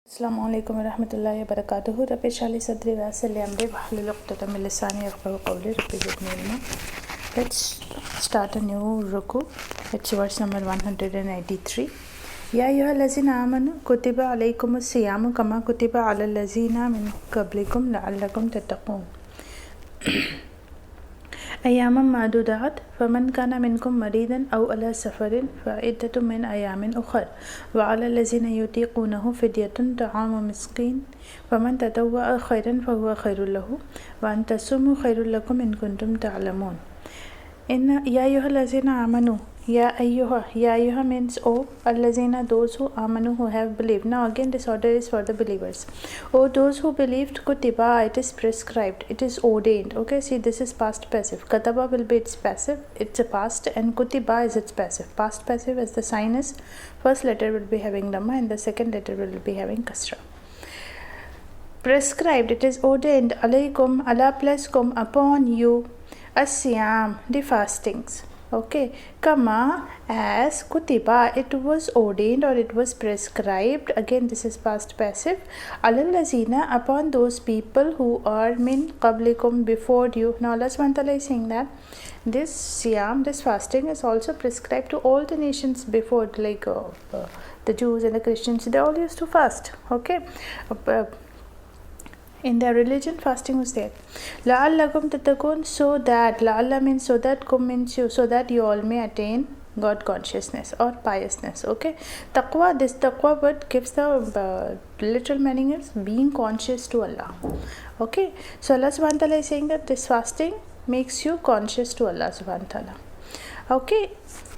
Assalamu alaikum wa rahmatullahi wa barakatuhu. Rabbi shali sadri wa yassir li amri wahlul 'uqdatam min lisani yafqahu qawli. Rabbi zidni ilma. Let's start a new ruku. It's verse number 183. Ya ayyuhallazina amanu kutiba alaykumus siyamu kama kutiba alal lazina min qablikum la'allakum tattaqun. أياما معدودات فمن كان منكم مريضا أو على سفر فعدة من أيام أخر وعلى الذين يطيقونه فدية طعام مسكين فمن تطوع خيرا فهو خير له وأن تصوموا خير لكم إن كنتم تعلمون. إن يا أيها الذين آمنوا Ya ayyuha means oh, allazina, those who amanu, who have believed. Now again this order is for the believers. Oh, those who believed, kutiba, it is prescribed, it is ordained. Okay, see, this is past passive. Kataba will be its passive, it's a past, and kutiba is its passive. Past passive as the sign is, first letter will be having dhamma and the second letter will be having kasra. Prescribed, it is ordained, alaykum, ala plus kum, upon you, as-siyam, the fastings. Okay, kama, as, kutiba, it was ordained or it was prescribed. Again this is past passive. Alal lazina, upon those people who are min qablikum, before you. Now Allah subhanahu wa ta'ala is saying that this siyam, this fasting is also prescribed to all the nations before, like the Jews and the Christians, they all used to fast. Okay, in their religion fasting was there. La'allakum tattaqun, so that, la'alla means so that, kum means you, so that you all may attain God consciousness or piousness. Okay, taqwa, this taqwa word gives the literal meaning is being conscious to Allah. Okay, so Allah subhanahu wa ta'ala is saying that this fasting makes you conscious to Allah subhanahu wa ta'ala. Okay,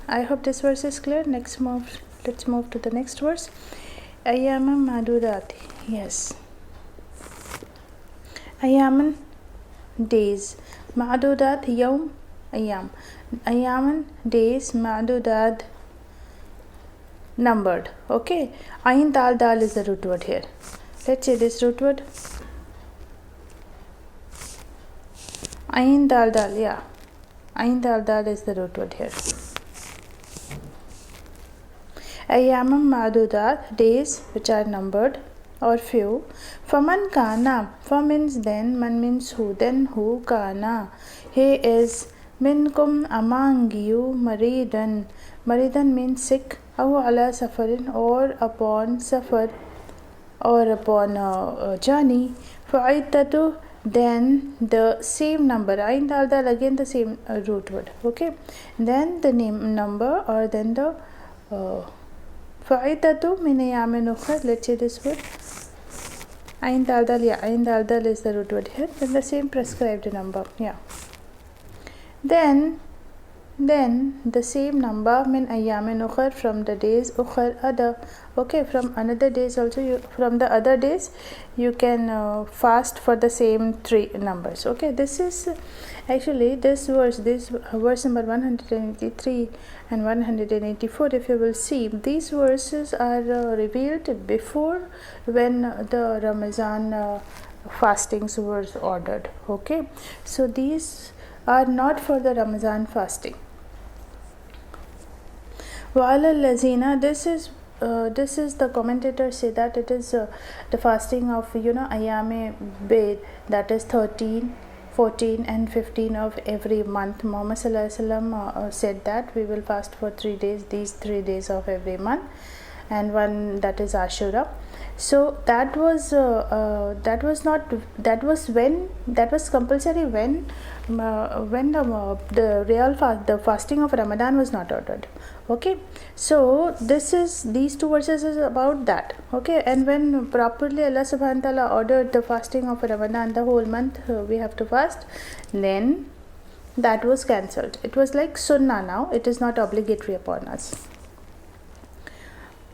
I hope this verse is clear. Let's move to the next verse. Ayyaman madudati. Yes, Ayaman, days, ma'adudat, yawm, ayam. Ayaman, days, ma'adudat, numbered. Okay, ayn dal is the root word here. Let's say this root word. Ayn dal, yeah. Ayn dal is the root word here. Ayaman ma'adudat, days which are numbered or few. Faman kana, fa means then, man means who, then who, kana, he is, minkum, among you, maridan means sick, aw ala safarin, or upon safar, or upon a journey, fa'iddatu, then the same number, ayn dal again the same root word. Okay, then the name number, or then the fa'iddatu min ayamin ukhra. Let's say this word ayn dal, yeah, ayn dal is the root word here, then the same prescribed number, yeah, then the same number min ayamin ukhar, from the days ukhar, other. Okay, from another days also, from the other days you can fast for the same three numbers. Okay, this is actually this verse number 183 and 184. If you will see, these verses are revealed before when the Ramadan fastings were ordered. Okay, so these are not for the Ramadan fasting. Wa'ala lazina, this is the commentators say that it is the fasting of ayame bayd, that is 13, 14 and 15 of every month. Muhammad sallallahu alaihi wasallam said that we will fast for 3 days, these 3 days of every month, and one that is Ashura. So that was compulsory when the fasting of Ramadan was not ordered. Okay, so these two verses is about that. Okay, and when properly Allah subhanahu wa ta'ala ordered the fasting of Ramadan, the whole month we have to fast, then that was cancelled. It was like sunnah now, it is not obligatory upon us.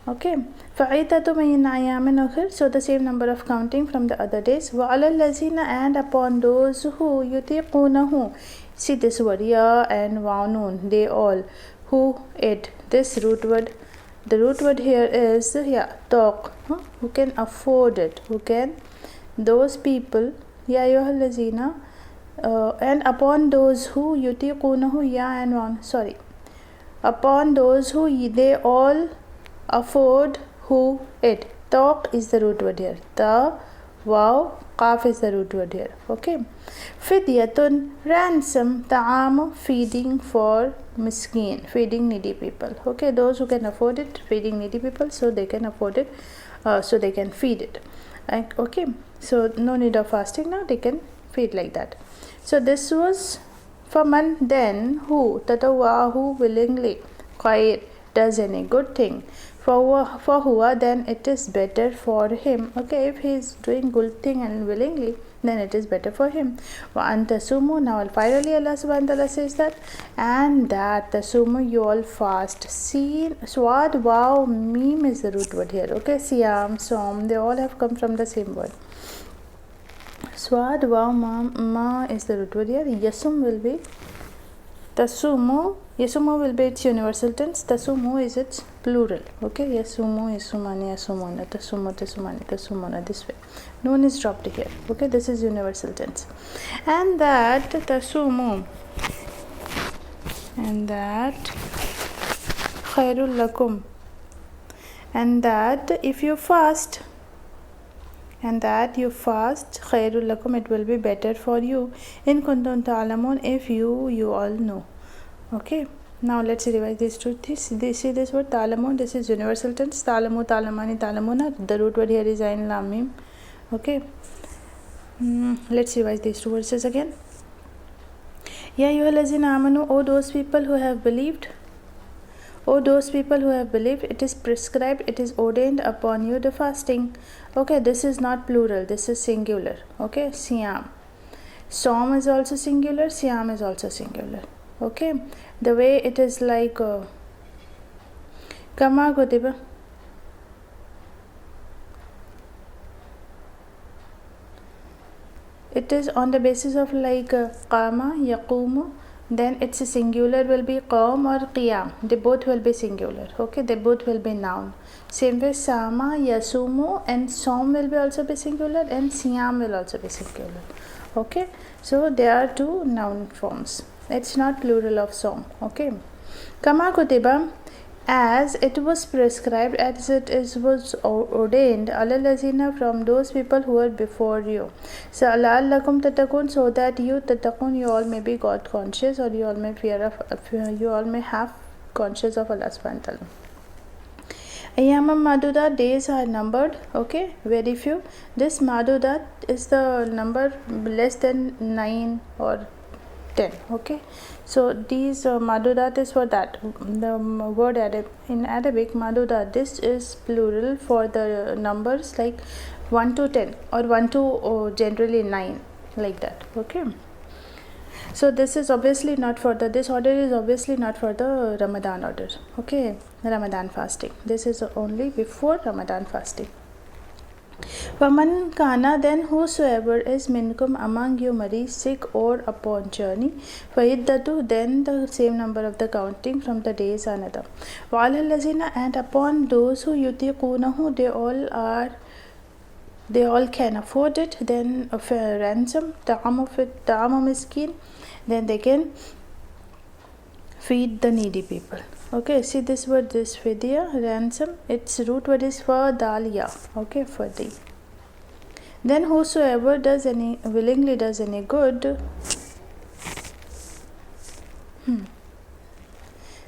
Okay, fa'idatu min ayamin ukhar, so the same number of counting from the other days. Wa alal lazina, and upon those who yutiqunahu, see this word ya and waunun, they all, who it, this root word, the root word here is taq, who can afford it, who can, those people, ya ayyuhal lazina, and upon those who yutiqunahu, ya and waun, sorry, upon those who they all afford who it, Tawq is the root word here. Ta, wow, qaf is the root word here. Okay. Fidyatun, ransom, ta'am, feeding for miskin, feeding needy people. Okay, those who can afford it, feeding needy people, so they can afford it, so they can feed it. Okay, so no need of fasting now, they can feed like that. So this was Faman, then who tatawwa, who willingly khair, does any good thing, for huwa, then it is better for him. Okay, if he is doing good thing and willingly, then it is better for him. Wa antasumu, now finally Allah subhanahu wa ta'ala says that, and that tasumu, you all fast. Seen, swad, wow, meme is the root word here. Okay, siyam, som, they all have come from the same word. Swad, wow, ma is the root word here. Yasum will be tasumu. Yasumu will be its universal tense. Tasumu is its plural. Okay, yasumu, yasumani, yasumuna, tasumu, tasumani, tasumuna, this way. Noon is dropped here. Okay, this is universal tense. And that tasumu, and that khairul lakum, and that if you fast, and that you fast, khairul lakum, it will be better for you, in kuntum ta'lamun, if you all know. Okay, now let's revise these two things. See this word ta'lamun, this is universal tense. Ta'lamu, ta'lamani, ta'lamuna, the root word here is ain lam mim. Okay, let's revise these two verses again. Ya ayyuhallazina amanu, O those people who have believed, O those people who have believed, it is prescribed, it is ordained upon you the fasting. Okay, this is not plural, this is singular. Okay, siyam. Som is also singular, siyam is also singular. Okay, the way it is like kama kutiba, it is on the basis of like qama, yaqumu, then its singular will be qawm or qiyam, they both will be singular. Okay, they both will be noun. Same way sama, yasumu, and som will be also be singular, and siyam will also be singular. Okay, so there are two noun forms, it's not plural of som. Okay, kama kutiba, as it was prescribed, as it was ordained, alalazina, from those people who were before you. So la'allakum tatakun, so that you tatakun, you all may be God conscious, or you all may you all may have conscious of Allah subhanahu wa ta'ala. Ayyamam madudat, days are numbered. Okay, very few. This madudat is the number less than 9 or 10. Okay, so these madudat is for that. The word in Arabic madudat, this is plural for the numbers like 1 to 10 or 1 to generally 9, like that. Okay, so this is obviously not for the, this order is obviously not for the Ramadan order. Okay, Ramadan fasting, this is only before Ramadan fasting. Waman kana, then whosoever is minkum, among you, marid, sick or upon journey, fa'iddatu, then the same number of the counting from the days another. Wa'alal lazina, and upon those who yutiqunahu, they all can afford it, then of a ransom, ta'amu miskin, then they can feed the needy people. Okay, see this word, this fidya, ransom, its root word is for dalia. Okay, for the. Then whosoever does any, willingly does any good,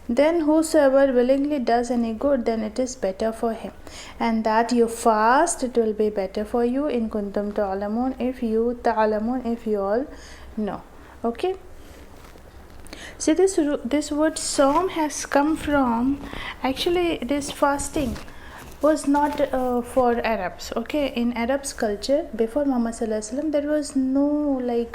then whosoever willingly does any good, then it is better for him. And that you fast, it will be better for you, in kuntum ta'lamun, if you all know. Okay, see this word som has come from, actually this fasting was not for Arabs. Okay, in Arabs culture before Muhammad sallallahu alaihi wasallam, there was no like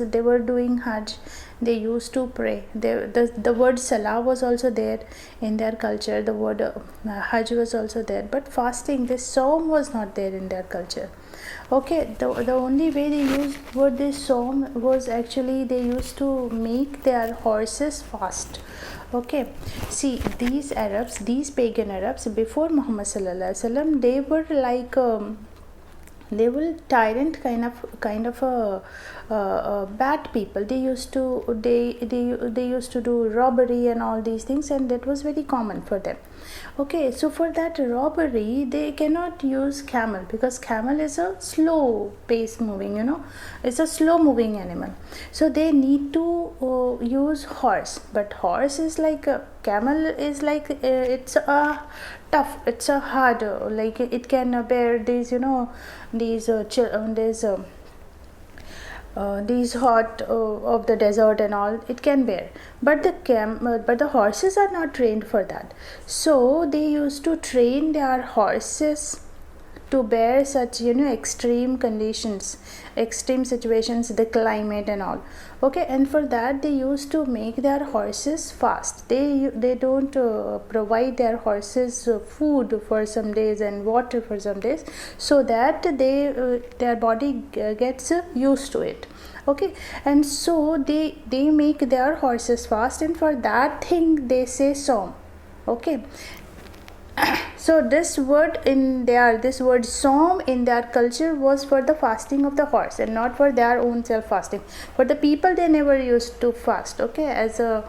they were doing Hajj, they used to pray, the word salah was also there in their culture, the word Hajj was also there, but fasting, this som was not there in their culture. Okay, the only way they used word this som was actually they used to make their horses fast. Okay, see these Arabs, these pagan Arabs before Muhammad sallallahu alaihi wasallam, they were they will tyrant kind of bad people. They used to do robbery and all these things, and that was very common for them. Okay, so for that robbery they cannot use camel, because camel is a slow pace moving, it's a slow moving animal. So they need to use horse, but horse is like a camel is like it's a tough, it's a hard, like it can bear these these hot of the desert and all, it can bear. But the horses are not trained for that. So they used to train their horses to bear such extreme conditions, extreme situations, the climate and all. Okay, and for that they used to make their horses fast. They don't provide their horses food for some days and water for some days, so that their body gets used to it. Okay, and so they make their horses fast, and for that thing they say som. Okay, so this word som in their culture was for the fasting of the horse, and not for their own self fasting. For the people, they never used to fast. Okay, as a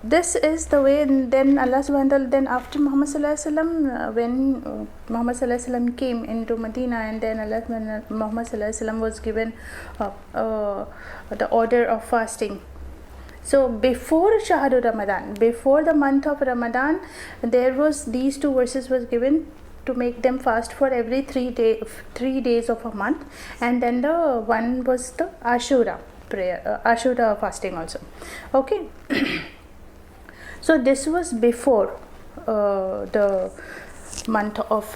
this is the way. And then Allah subhanahu wa ta'ala, then after Muhammad sallallahu alaihi wasallam, when Muhammad sallallahu alaihi wasallam came into Medina, and then Muhammad sallallahu alaihi wasallam was given the order of fasting. So before Shahru Ramadan, before the month of Ramadan, there was these two verses was given to make them fast for every 3 days of a month, and then the one was the Ashura prayer, Ashura fasting also. Okay, so this was before the month of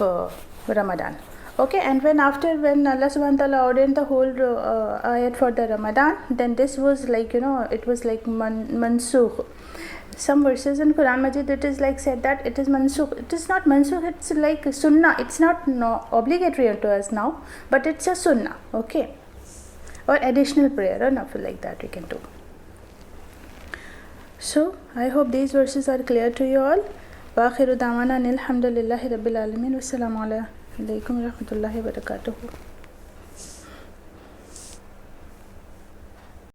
Ramadan. Okay, and when Allah subhanahu wa ta'ala ordained the whole ayat for the Ramadan, then this was like it was like mansukh. Some verses in Quran Majid, it is like said that it is mansukh. It is not mansukh, it's like sunnah. It's not obligatory to us now, but it's a sunnah. Okay, or additional prayer or nothing like that we can do. So I hope these verses are clear to you all. Wa akhiru da'wana alhamdulillahi rabbil alamin. Wassalamu alaikum warahmatullahi wabarakatuh.